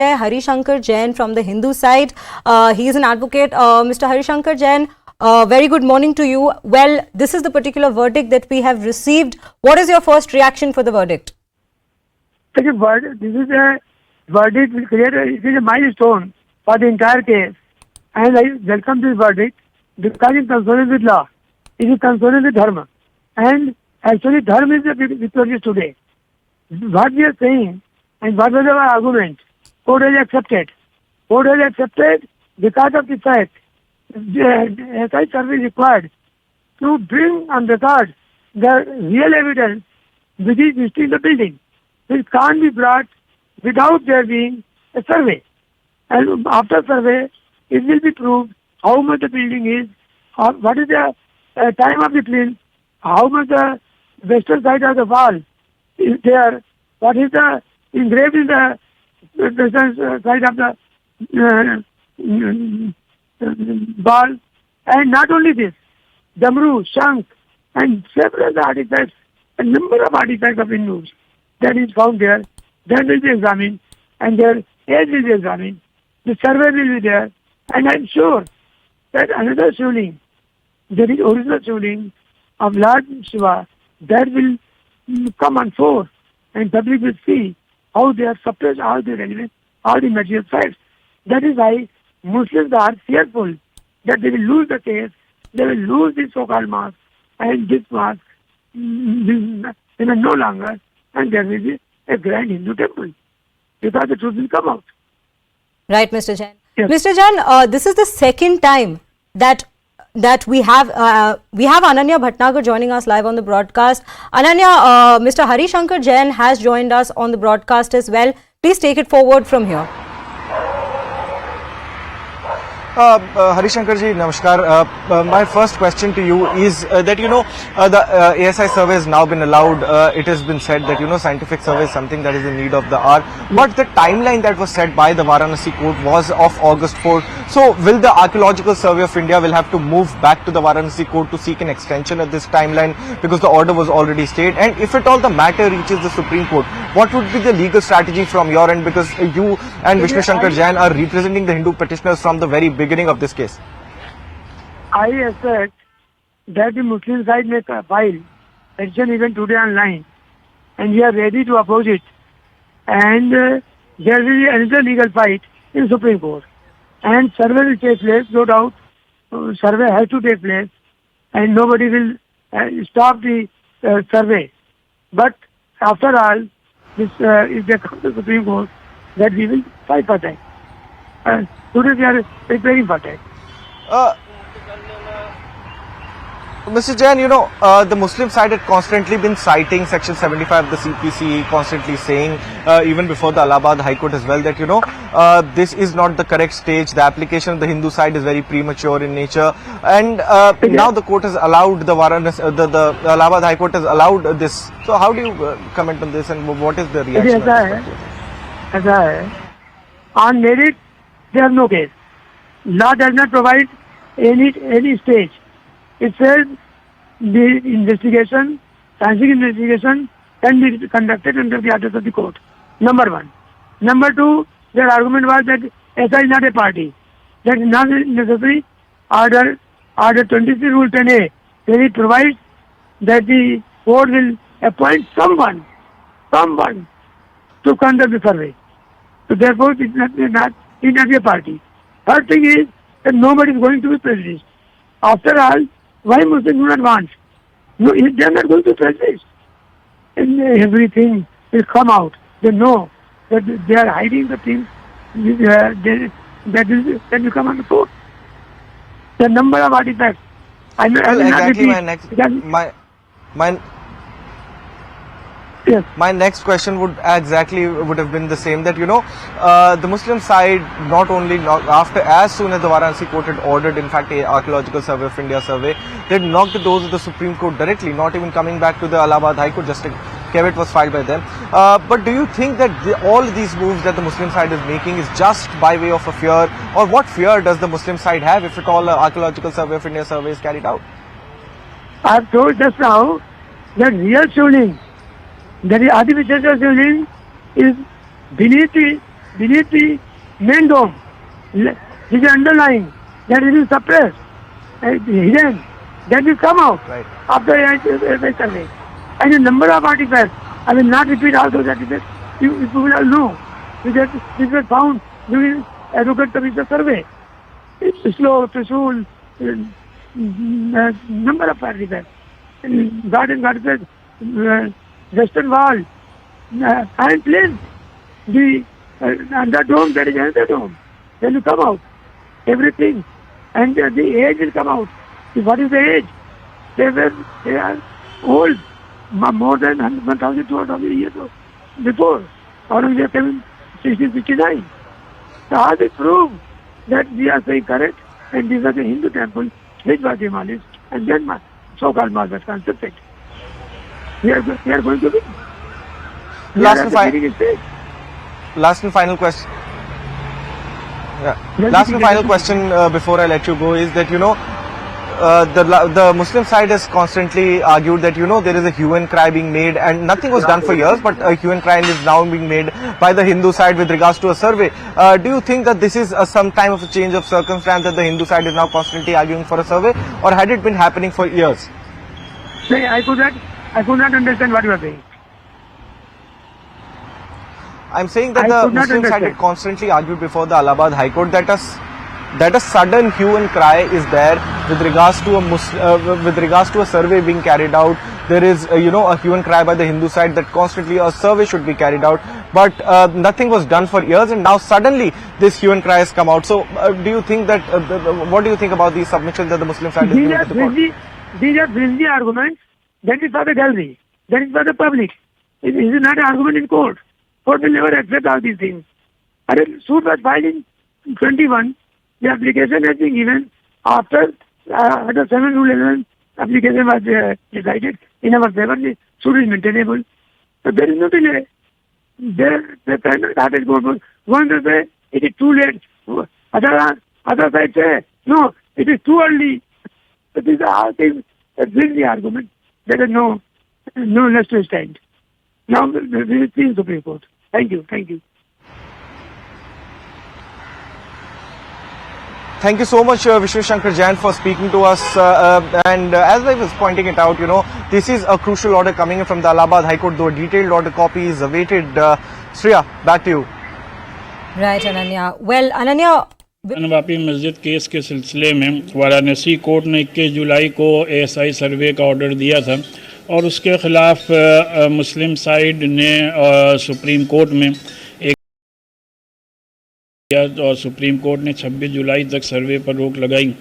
Harishankar Jain from the Hindu side. He is an advocate. Mr. Harishankar Jain, very good morning to you. Well, this is the particular verdict that we have received. What is your first reaction for the verdict? This is a verdict will create it is a milestone for the entire case, and I welcome this verdict because it concerns with law. It is concerned with dharma, and actually dharma is the victorious today. What we are saying and what was our argument, court has accepted. Court has accepted because of the fact that SI service required to bring on record the real evidence which is visiting the building. It can't be brought without there being a survey. And after survey, it will be proved how much the building is, what is the time of the plinth, how much the western side of the wall is there, what is the engraved in the western side of the wall. And not only this, Damru, Shank, and several artifacts, a number of artifacts of Hindus that is found there, that will be examined, and their age will be examined. The survey will be there, and I am sure that another shivling, there is original shivling of Lord Shiva, that will come on forth, and public will see how they have suppressed all the relevant, all the material facts. That is why Muslims are fearful that they will lose the case, they will lose this so-called mosque, and this mosque will no longer, and there will be a grand Hindu temple, because the truth will come out. Right, Mr. Jain. Yes. Mr. Jain, this is the second time that we have Ananya Bhatnagar joining us live on the broadcast. Ananya, Mr. Harishankar Jain has joined us on the broadcast as well. Please take it forward from here. Harishankar ji, namaskar. My first question to you is that, the ASI survey has now been allowed. It has been said that, scientific survey is something that is in need of the hour. But the timeline that was set by the Varanasi court was of August 4th. So, will the Archaeological Survey of India will have to move back to the Varanasi court to seek an extension of this timeline because the order was already stayed? And if at all the matter reaches the Supreme Court, what would be the legal strategy from your end? Because you and Vishnu Shankar Jain are representing the Hindu petitioners from the very beginning of this case. I expect that the Muslim side may file petition even today online, and we are ready to oppose it. And there will be another legal fight in Supreme Court. And survey will take place, no doubt. Survey has to take place, and nobody will stop the survey. But after all, this if they come to Supreme Court, that we will fight for that. Today we are preparing for that. Mr. Jain, the Muslim side had constantly been citing Section 75 of the CPC, constantly saying, even before the Allahabad High Court as well, that, this is not the correct stage. The application of the Hindu side is very premature in nature. And now the court has allowed, the Allahabad High Court has allowed this. So how do you comment on this, and what is the reaction? On merit, there is no case. Law does not provide any stage. It says the investigation, scientific investigation, can be conducted under the orders of the court. Number one. Number two, their argument was that SI is not a party. That is not necessary. Order 23 Rule 10A, where it provides that the court will appoint someone to conduct the survey. So therefore, it is not a party. Third thing is that nobody is going to be prejudiced. After all, why Muslims do not want? No, they are not going to prejudiced. And everything will come out. They know that they are hiding the things that will come on the court. The number of artifacts. My next question would have been the same, that the Muslim side not only as soon as the Varanasi court had ordered, in fact, a Archaeological Survey of India survey, they knocked the doors of the Supreme Court directly, not even coming back to the Allahabad High Court. Just a caveat was filed by them. But do you think that all these moves that the Muslim side is making is just by way of a fear, or what fear does the Muslim side have if at all the Archaeological Survey of India survey is carried out? I have told just now that real shivling, that the artificial shivling is beneath the beneath the main dome. This is underlying that it is suppressed, hidden. That will come out Right. after a survey. And a number of artifacts. I will not repeat all those artifacts. You will all know. This was found during Advocate Commission survey. Slow, Trisul, number of artifacts. Garden artifacts, Western Wall, Iron Plains, the dome, there is another dome. Then you come out, everything, and the age will come out. What is the age? They are old, more than 1,000, 2,000 years before. Aurangzeb came in 1669. So all this proves that we are saying correct, and these are the Hindu temples which were demolished, and then so-called mosque was constructed. We are going to win. Last and final question. Yeah. Last and final question before I let you go is that, the Muslim side has constantly argued that, there is a hue and cry being made and nothing was done for years, but a hue and cry is now being made by the Hindu side with regards to a survey. Do you think that this is some time of a change of circumstance, that the Hindu side is now constantly arguing for a survey, or had it been happening for years? I could not understand what you are saying. I'm saying that the Muslim side had constantly argued before the Allahabad High Court that a sudden hue and cry is there with regards to a survey being carried out. There is a hue and cry by the Hindu side that constantly a survey should be carried out, but nothing was done for years, and now suddenly this hue and cry has come out. So do you think that what do you think about these submissions that the Muslim side is giving to the court? These are flimsy arguments. That is for the gallery. That is for the public. It is not an argument in court. Court will never accept all these things. A suit was filed in 21. The application has been given after 7 Rule 11 application was decided in our favor. The suit is maintainable. So there is no delay. The panel started court was going to say it is too late. Other side say no, it is too early. So these are all things that bring the argument. There is no less to stand. Now we will see in Supreme Court. Thank you. Thank you so much, Vishnu Shankar Jain, for speaking to us. And as I was pointing it out, this is a crucial order coming in from the Allahabad High Court, though a detailed order copy is awaited. Shreya, back to you. Right, Ananya. Well, Ananya, Gyanvapi मस्जिद case के सिलसिले में Varanasi court ने 21 जुलाई को ASI सर्वे का order दिया था और उसके खिलाफ मुस्लिम साइड ने सुप्रीम कोर्ट में एक और सुप्रीम कोर्ट ने 26 जुलाई तक सर्वे पर रोक लगाई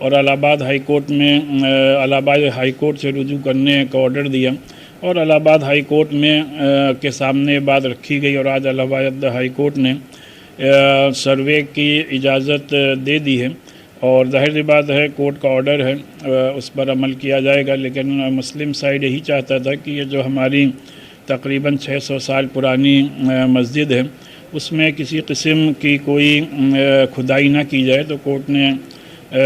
और इलाहाबाद हाई कोर्ट में इलाहाबाद हाई कोर्ट से रुजू करने का ऑर्डर दिया और इलाहाबाद हाई कोर्ट में के सामने बात रखी गई और आज इलाहाबाद हाई कोर्ट ने सर्वे की इजाज़त दे दी है और जाहिर सी बात है कोर्ट का ऑर्डर है उस पर अमल किया जाएगा। लेकिन मुस्लिम साइड यही चाहता था कि ये जो हमारी तकरीबन 600 साल पुरानी मस्जिद है उसमें किसी किस्म की कोई खुदाई ना की जाए, तो कोर्ट ने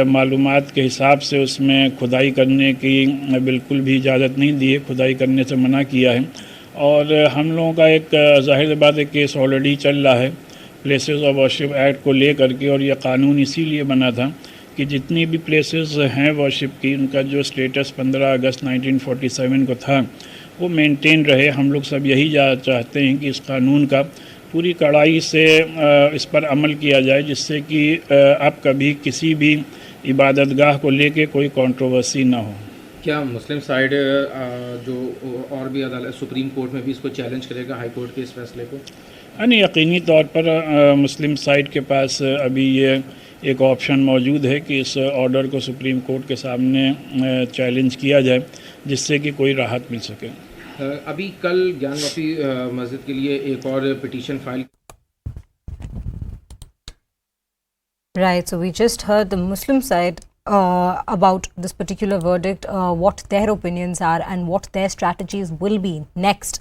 मालूमात के हिसाब से उसमें खुदाई करने की बिल्कुल भी इजाज़त नहीं दी है, खुदाई करने से मना किया है। और हम लोगों का एक जाहिर बात है केस ऑलरेडी चल रहा है प्लेसेस ऑफ वर्शिप एक्ट को ले करके और यह कानून इसीलिए बना था कि जितनी भी प्लेसेस हैं वर्शिप की उनका जो स्टेटस 15 अगस्त 1947 को था वो मेंटेन रहे। हम लोग सब यही चाहते हैं कि इस कानून का पूरी कड़ाई से इस पर अमल किया जाए जिससे कि अब कभी किसी भी इबादतगाह को लेके कोई कंट्रोवर्सी ना हो। क्या मुस्लिम साइड जो और भी अदालत सुप्रीम कोर्ट में भी इसको चैलेंज करेगा हाई कोर्ट के इस फैसले को? नहीं, यकीनी तौर पर मुस्लिम साइड के पास अभी ये एक ऑप्शन मौजूद है कि इस ऑर्डर को सुप्रीम कोर्ट के सामने चैलेंज किया जाए जिससे कि कोई राहत मिल सके। अभी कल ज्ञानवापी मस्जिद के लिए एक और petition file. Right, so we just heard the Muslim side about this particular verdict, what their opinions are and what their strategies will be next.